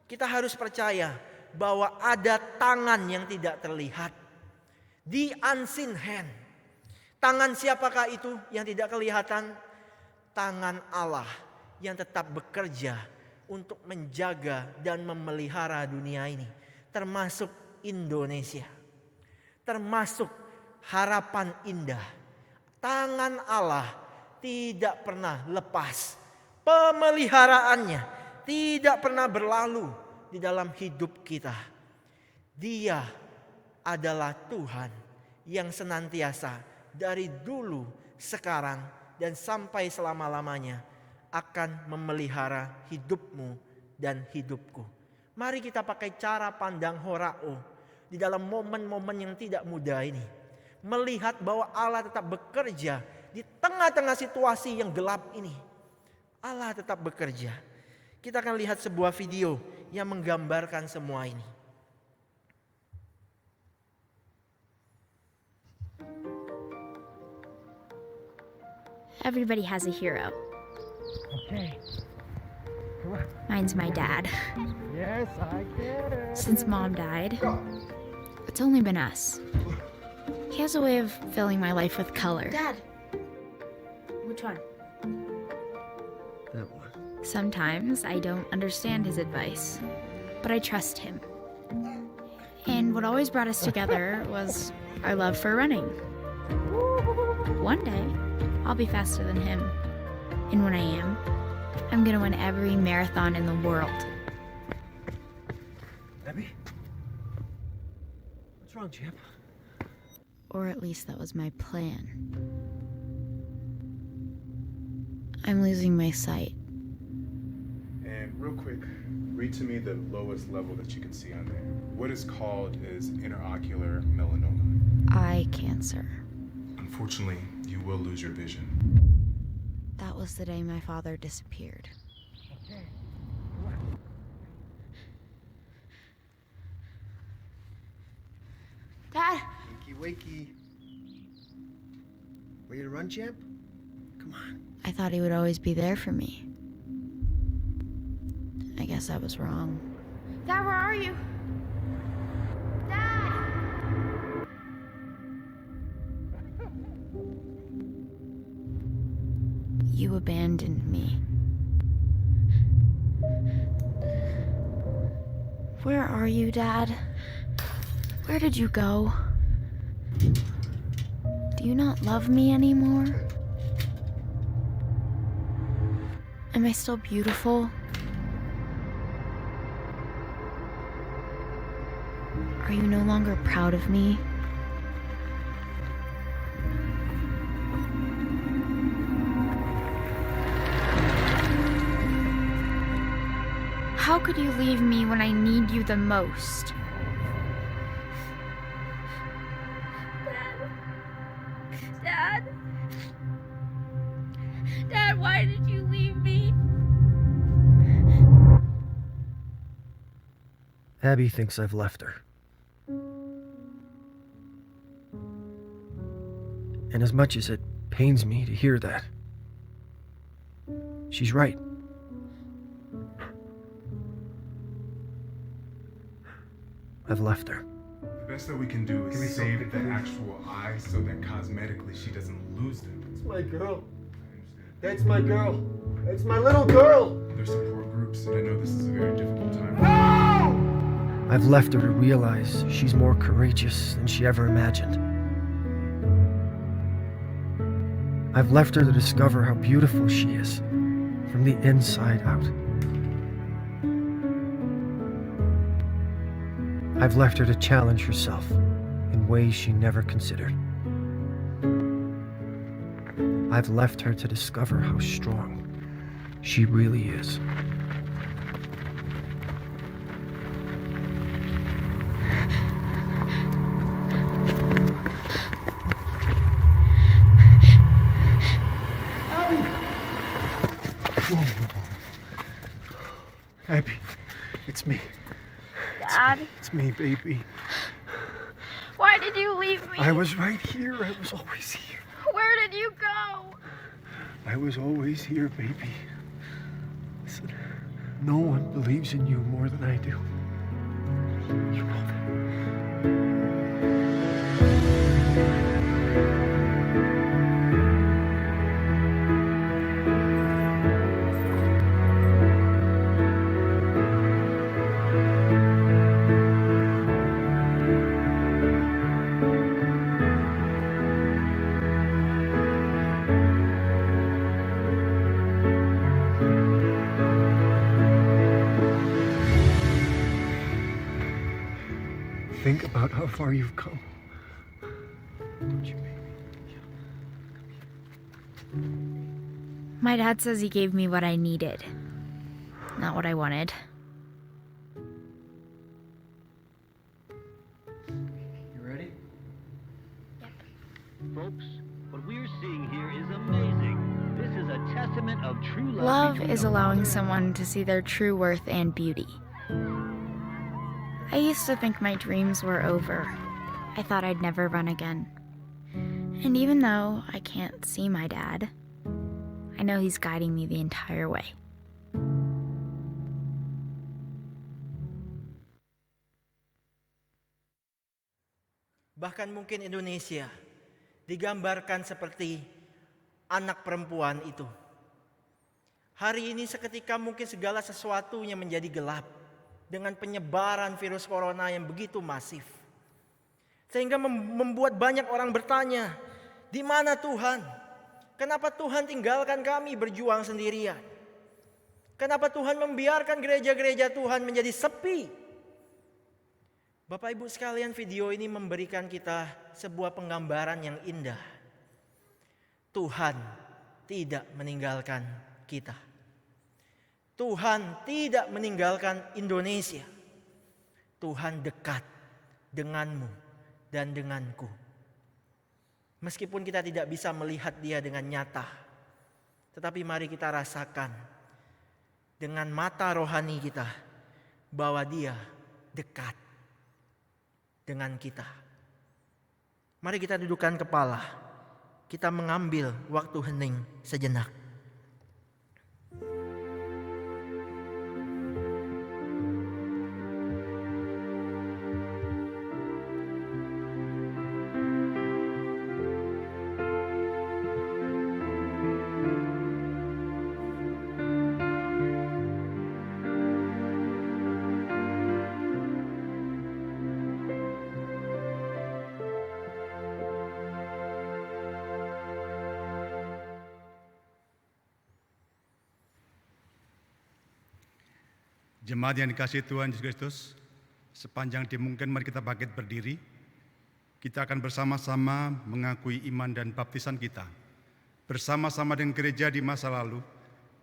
[SPEAKER 2] kita harus percaya bahwa ada tangan yang tidak terlihat. The unseen hand. Tangan siapakah itu yang tidak kelihatan? Tangan Allah yang tetap bekerja untuk menjaga dan memelihara dunia ini, termasuk Indonesia, termasuk harapan indah. Tangan Allah tidak pernah lepas. Pemeliharaannya tidak pernah berlalu di dalam hidup kita. Dia adalah Tuhan yang senantiasa dari dulu, sekarang, dan sampai selama-lamanya akan memelihara hidupmu dan hidupku. Mari kita pakai cara pandang horao di dalam momen-momen yang tidak mudah ini. Melihat bahwa Allah tetap bekerja di tengah-tengah situasi yang gelap ini. Allah tetap bekerja. Kita akan lihat sebuah video yang menggambarkan semua ini.
[SPEAKER 4] Everybody has a hero.
[SPEAKER 5] Okay. Come on.
[SPEAKER 4] Mine's my dad.
[SPEAKER 5] Yes, I get it.
[SPEAKER 4] Since Mom died, it's only been us. He has a way of filling my life with color.
[SPEAKER 3] Dad. Which one?
[SPEAKER 5] That one.
[SPEAKER 4] Sometimes I don't understand his advice, but I trust him. And what always brought us together was our love for running. One day, I'll be faster than him. And when I am, I'm gonna win every marathon in the world.
[SPEAKER 5] Abby? What's wrong, champ?
[SPEAKER 4] Or at least that was my plan. I'm losing my sight.
[SPEAKER 6] And real quick, read to me the lowest level that you can see on there. What is called is interocular melanoma.
[SPEAKER 4] Eye cancer.
[SPEAKER 6] Unfortunately, you will lose your vision.
[SPEAKER 4] That was the day my father disappeared.
[SPEAKER 5] Okay. Come on.
[SPEAKER 4] Dad!
[SPEAKER 5] Wakey, wakey. Ready to run, champ? Come on.
[SPEAKER 4] I thought he would always be there for me. I guess I was wrong. Dad, where are you? Dad! You abandoned me. Where are you, Dad? Where did you go? Do you not love me anymore? Am I still beautiful? Are you no longer proud of me? How could you leave me when I need you the most?
[SPEAKER 7] Dad? Dad, why did you leave me?
[SPEAKER 5] Abby thinks I've left her. And as much as it pains me to hear that, she's right. I've left her.
[SPEAKER 6] The best that we can do
[SPEAKER 5] Give me
[SPEAKER 6] is
[SPEAKER 5] some,
[SPEAKER 6] save that
[SPEAKER 5] please.
[SPEAKER 6] actual eye so that cosmetically she doesn't lose them.
[SPEAKER 5] That's my girl.
[SPEAKER 6] I understand.
[SPEAKER 5] That's my girl. That's my little girl.
[SPEAKER 6] There's support groups, and I know this is a very difficult time.
[SPEAKER 5] I've left her to realize she's more courageous than she ever imagined. I've left her to discover how beautiful she is from the inside out. I've left her to challenge herself in ways she never considered. I've left her to discover how strong she really is. Abby, it's me.
[SPEAKER 7] Dad,
[SPEAKER 5] It's me, baby.
[SPEAKER 7] why did you leave me?
[SPEAKER 5] I was right here. I was always here.
[SPEAKER 7] Where did you go?
[SPEAKER 5] I was always here, baby. Listen, no one believes in you more than I do. You know that. Think about how far you've come. Don't you, baby?
[SPEAKER 4] My dad says he gave me what I needed, not what I wanted.
[SPEAKER 5] You ready?
[SPEAKER 8] Folks, what we're seeing here is amazing. This is a testament of true love.
[SPEAKER 4] Love
[SPEAKER 8] between
[SPEAKER 4] is
[SPEAKER 8] a
[SPEAKER 4] allowing
[SPEAKER 8] mother
[SPEAKER 4] someone to see their true worth and beauty. I used to think my dreams were over. I thought I'd never run again. And even though I can't see my dad, I know he's guiding me the entire way.
[SPEAKER 2] Bahkan mungkin Indonesia digambarkan seperti anak perempuan itu. Hari ini seketika mungkin segala sesuatunya menjadi gelap dengan penyebaran virus corona yang begitu masif. Sehingga membuat banyak orang bertanya, di mana Tuhan? Kenapa Tuhan tinggalkan kami berjuang sendirian? Kenapa Tuhan membiarkan gereja-gereja Tuhan menjadi sepi? Bapak Ibu sekalian, video ini memberikan kita sebuah penggambaran yang indah. Tuhan tidak meninggalkan kita. Tuhan tidak meninggalkan Indonesia. Tuhan dekat denganmu dan denganku. Meskipun kita tidak bisa melihat Dia dengan nyata, tetapi mari kita rasakan dengan mata rohani kita bahwa Dia dekat dengan kita. Mari kita dudukkan kepala. Kita mengambil waktu hening sejenak.
[SPEAKER 1] Jemaat yang dikasihi Tuhan Yesus Kristus, sepanjang dimungkinkan mari kita bangkit berdiri. Kita akan bersama-sama mengakui iman dan baptisan kita. Bersama-sama dengan gereja di masa lalu,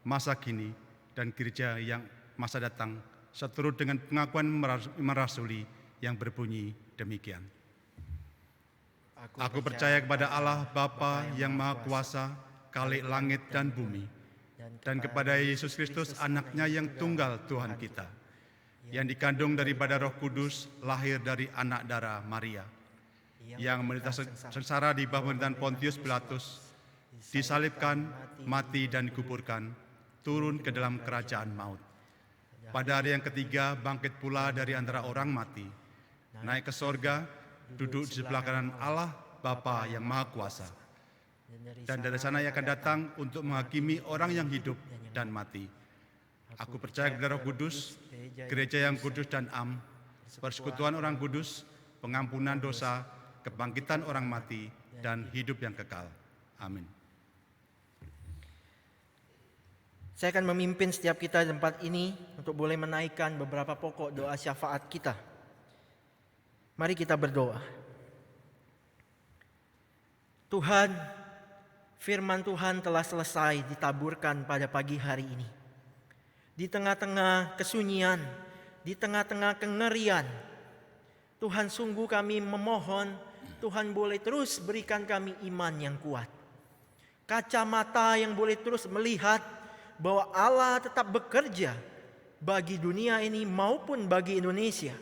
[SPEAKER 1] masa kini, dan gereja yang masa datang, seturut dengan pengakuan iman rasuli yang berbunyi demikian. Aku percaya kepada Allah Bapa yang Maha Kuasa, Khalik langit dan bumi, dan kepada Yesus Kristus anaknya yang tunggal Tuhan kita, yang dikandung daripada Roh Kudus, lahir dari anak darah Maria, yang menderita sengsara di bawah pemerintahan Pontius Pilatus, disalibkan, mati dan dikuburkan, turun ke dalam kerajaan maut. Pada hari yang ketiga bangkit pula dari antara orang mati, naik ke sorga, duduk di sebelah kanan Allah Bapa yang Maha Kuasa. Dan dari sana ia akan datang untuk menghakimi orang yang hidup dan mati. Aku percaya kepada Roh Kudus, gereja yang kudus dan am, persekutuan orang kudus, pengampunan dosa, kebangkitan orang mati, dan hidup yang kekal. Amin.
[SPEAKER 2] Saya akan memimpin setiap kita di tempat ini untuk boleh menaikkan beberapa pokok doa syafaat kita. Mari kita berdoa. Tuhan, firman Tuhan telah selesai ditaburkan pada pagi hari ini. Di tengah-tengah kesunyian, di tengah-tengah kengerian, Tuhan sungguh kami memohon, Tuhan boleh terus berikan kami iman yang kuat. Kacamata yang boleh terus melihat bahwa Allah tetap bekerja bagi dunia ini maupun bagi Indonesia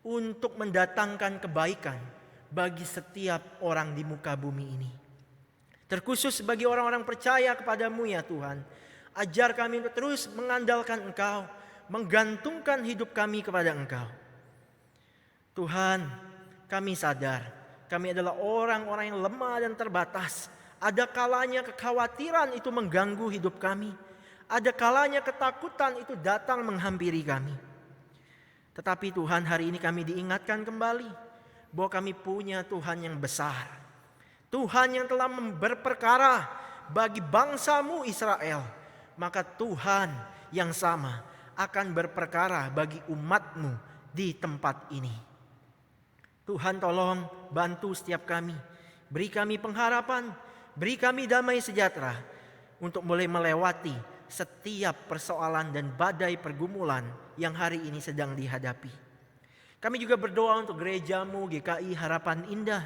[SPEAKER 2] untuk mendatangkan kebaikan bagi setiap orang di muka bumi ini. Terkhusus bagi orang-orang percaya kepadamu ya Tuhan, ajar kami untuk terus mengandalkan Engkau, menggantungkan hidup kami kepada Engkau. Tuhan, kami sadar kami adalah orang-orang yang lemah dan terbatas. Ada kalanya kekhawatiran itu mengganggu hidup kami. Ada kalanya ketakutan itu datang menghampiri kami. Tetapi Tuhan, hari ini kami diingatkan kembali bahwa kami punya Tuhan yang besar. Tuhan yang telah berperkara bagi bangsamu Israel. Maka Tuhan yang sama akan berperkara bagi umatmu di tempat ini. Tuhan tolong bantu setiap kami. Beri kami pengharapan. Beri kami damai sejahtera untuk boleh melewati setiap persoalan dan badai pergumulan yang hari ini sedang dihadapi. Kami juga berdoa untuk gerejamu GKI Harapan Indah.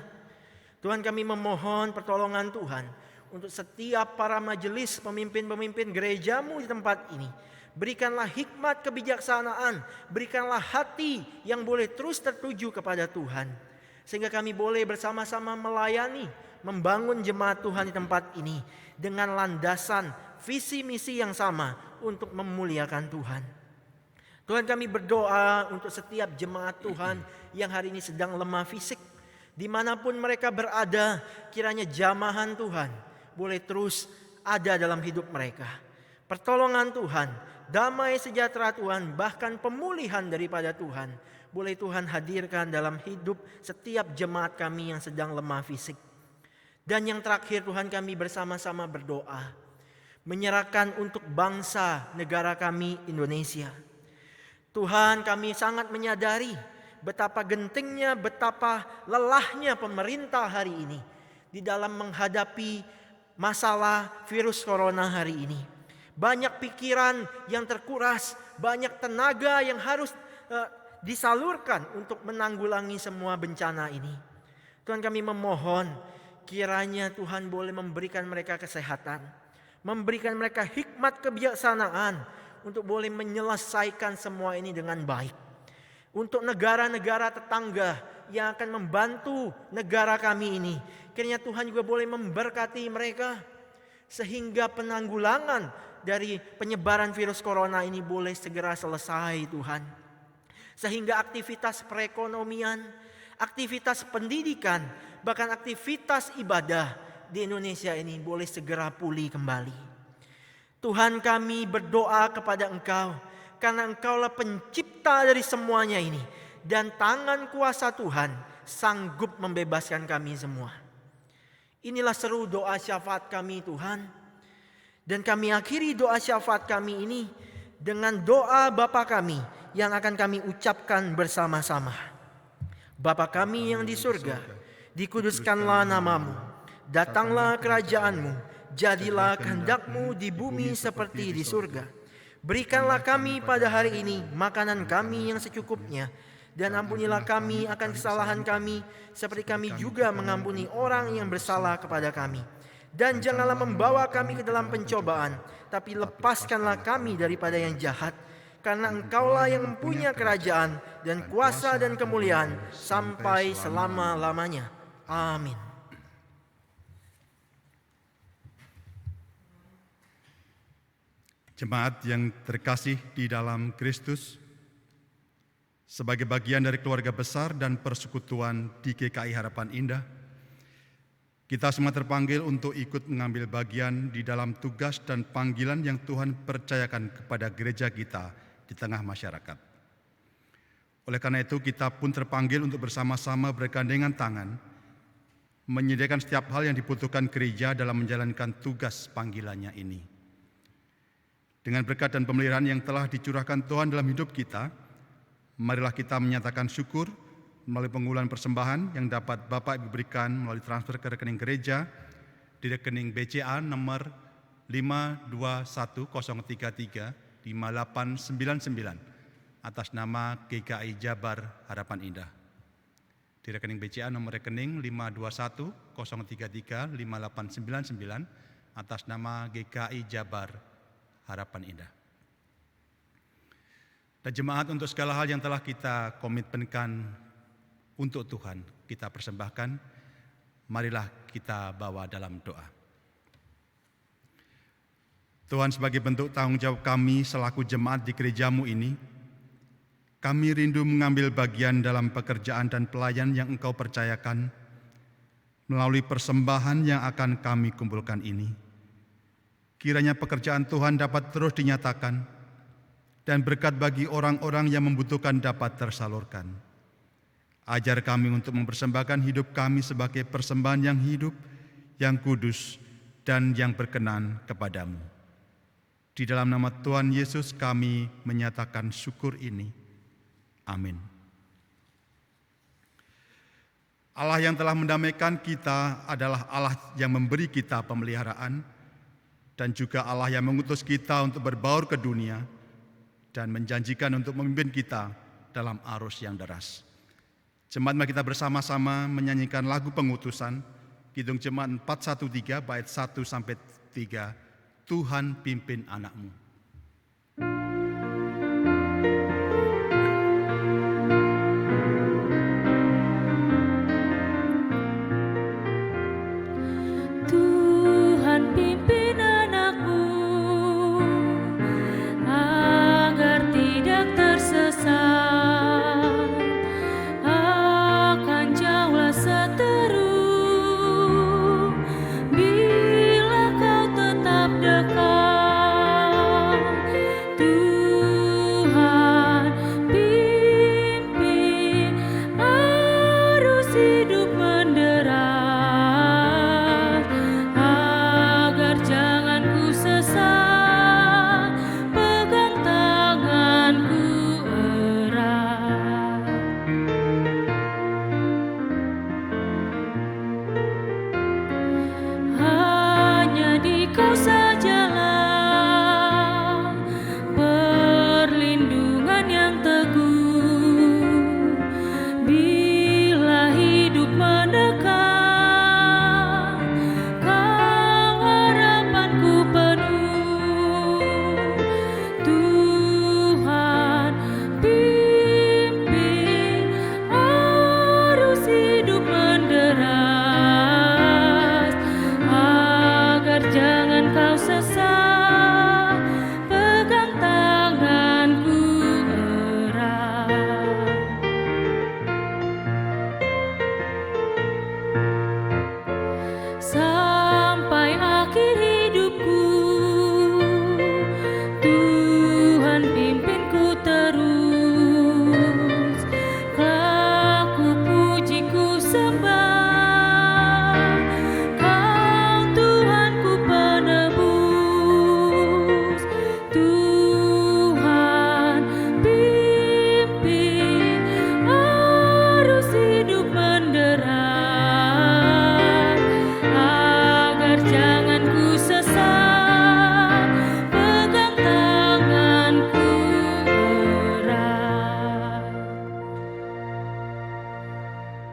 [SPEAKER 2] Tuhan, kami memohon pertolongan Tuhan untuk setiap para majelis pemimpin-pemimpin gerejamu di tempat ini. Berikanlah hikmat kebijaksanaan, berikanlah hati yang boleh terus tertuju kepada Tuhan. Sehingga kami boleh bersama-sama melayani, membangun jemaat Tuhan di tempat ini dengan landasan visi misi yang sama untuk memuliakan Tuhan. Tuhan, kami berdoa untuk setiap jemaat Tuhan yang hari ini sedang lemah fisik. Dimanapun mereka berada, kiranya jamahan Tuhan boleh terus ada dalam hidup mereka. Pertolongan Tuhan, damai sejahtera Tuhan, bahkan pemulihan daripada Tuhan, boleh Tuhan hadirkan dalam hidup setiap jemaat kami yang sedang lemah fisik. Dan yang terakhir Tuhan, kami bersama-sama berdoa, menyerahkan untuk bangsa negara kami Indonesia. Tuhan, kami sangat menyadari betapa gentingnya, betapa lelahnya pemerintah hari ini di dalam menghadapi masalah virus corona hari ini. Banyak pikiran yang terkuras, banyak tenaga yang harus disalurkan untuk menanggulangi semua bencana ini. Tuhan, kami memohon kiranya Tuhan boleh memberikan mereka kesehatan, memberikan mereka hikmat kebijaksanaan untuk boleh menyelesaikan semua ini dengan baik. Untuk negara-negara tetangga yang akan membantu negara kami ini, kiranya Tuhan juga boleh memberkati mereka sehingga penanggulangan dari penyebaran virus corona ini boleh segera selesai Tuhan. Sehingga aktivitas perekonomian, aktivitas pendidikan, bahkan aktivitas ibadah di Indonesia ini boleh segera pulih kembali. Tuhan, kami berdoa kepada Engkau karena Engkaulah pencipta dari semuanya ini, dan tangan kuasa Tuhan sanggup membebaskan kami semua. Inilah seru doa syafaat kami Tuhan, dan kami akhiri doa syafaat kami ini dengan doa Bapa kami yang akan kami ucapkan bersama-sama. Bapa kami yang di surga, dikuduskanlah namamu, datanglah kerajaanmu, jadilah kehendak-Mu di bumi seperti di surga. Berikanlah kami pada hari ini makanan kami yang secukupnya, dan ampunilah kami akan kesalahan kami, seperti kami juga mengampuni orang yang bersalah kepada kami. Dan janganlah membawa kami ke dalam pencobaan, tapi lepaskanlah kami daripada yang jahat. Karena Engkaulah yang mempunyai kerajaan dan kuasa dan kemuliaan sampai selama-lamanya. Amin.
[SPEAKER 1] Jemaat yang terkasih di dalam Kristus, sebagai bagian dari keluarga besar dan persekutuan di GKI Harapan Indah, kita semua terpanggil untuk ikut mengambil bagian di dalam tugas dan panggilan yang Tuhan percayakan kepada gereja kita di tengah masyarakat. Oleh karena itu, kita pun terpanggil untuk bersama-sama bergandengan tangan, menyediakan setiap hal yang dibutuhkan gereja dalam menjalankan tugas panggilannya ini. Dengan berkat dan pemeliharaan yang telah dicurahkan Tuhan dalam hidup kita, marilah kita menyatakan syukur melalui pengumpulan persembahan yang dapat Bapak Ibu berikan melalui transfer ke rekening gereja di rekening BCA nomor 5210335899 atas nama GKI Jabar Harapan Indah. Di rekening BCA nomor rekening 5210335899 atas nama GKI Jabar Harapan Indah. Dan jemaat, untuk segala hal yang telah kita komitmenkan untuk Tuhan, kita persembahkan, marilah kita bawa dalam doa. Tuhan, sebagai bentuk tanggung jawab kami selaku jemaat di gereja-Mu ini, kami rindu mengambil bagian dalam pekerjaan dan pelayan yang Engkau percayakan melalui persembahan yang akan kami kumpulkan ini. Kiranya pekerjaan Tuhan dapat terus dinyatakan dan berkat bagi orang-orang yang membutuhkan dapat tersalurkan. Ajar kami untuk mempersembahkan hidup kami sebagai persembahan yang hidup, yang kudus, dan yang berkenan kepadamu. Di dalam nama Tuhan Yesus kami menyatakan syukur ini. Amin. Allah yang telah mendamaikan kita adalah Allah yang memberi kita pemeliharaan, dan juga Allah yang mengutus kita untuk berbaur ke dunia dan menjanjikan untuk memimpin kita dalam arus yang deras. Jemaat, mari kita bersama-sama menyanyikan lagu pengutusan, Kidung Jemaat 413 bait 1 sampai 3, Tuhan pimpin anak-Mu.
[SPEAKER 9] Tuhan pimpin anakmu agar tidak tersesat, akan jauhlah seteru bila kau tetap dekat.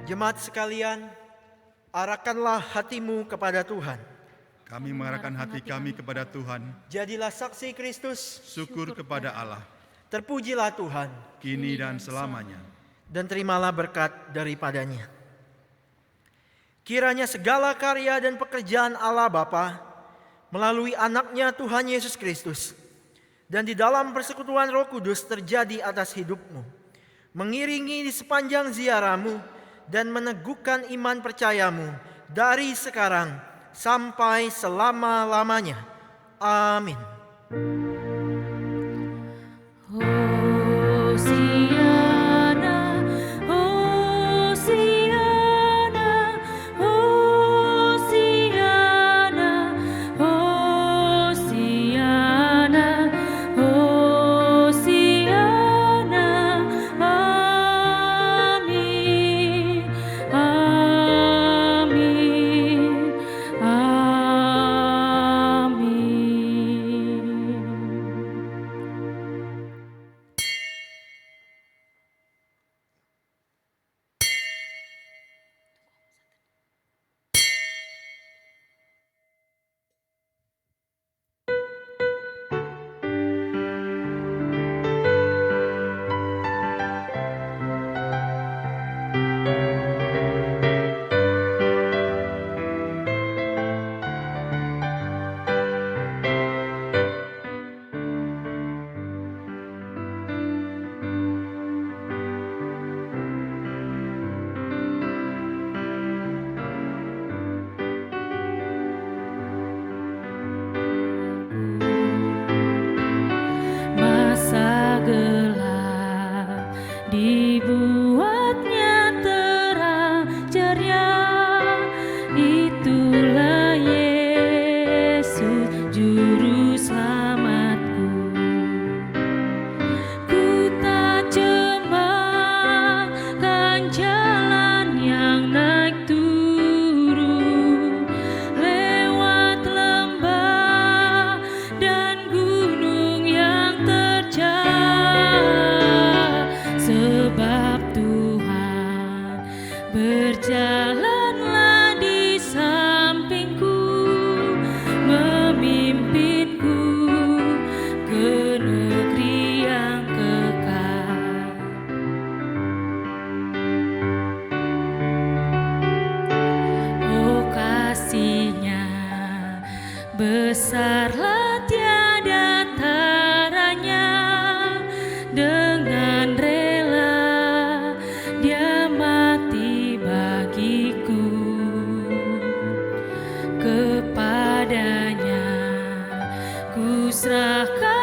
[SPEAKER 2] Jemaat sekalian, arahkanlah hatimu kepada Tuhan.
[SPEAKER 1] Kami mengarahkan hati kami kepada Tuhan.
[SPEAKER 2] Jadilah saksi Kristus.
[SPEAKER 1] Syukur kepada Allah,
[SPEAKER 2] Terpujilah Tuhan,
[SPEAKER 1] kini dan selamanya.
[SPEAKER 2] dan terimalah berkat daripadanya. Kiranya segala karya dan pekerjaan Allah Bapa melalui anaknya Tuhan Yesus Kristus dan di dalam persekutuan Roh Kudus terjadi atas hidupmu, mengiringi di sepanjang ziarahmu dan meneguhkan iman percayamu dari sekarang sampai selama-lamanya. Amin.
[SPEAKER 9] Hosiana, Hosiana, Hosiana, Hosiana, Hosiana. Amin, amin, amin. Masa gelap dibuatnya terang ceria, itulah Yesus juru selamatku. Ku tak cemaskan jalan yang naik turun, lewat lembah dan gunung yang terjal, sebab Tuhan berjalanlah di sampingku, memimpinku ke negeri yang kekal. Oh, kasih-Nya besarlah tiada taranya, dengan rela Dia mati bagiku. Kepadanya ku serahkan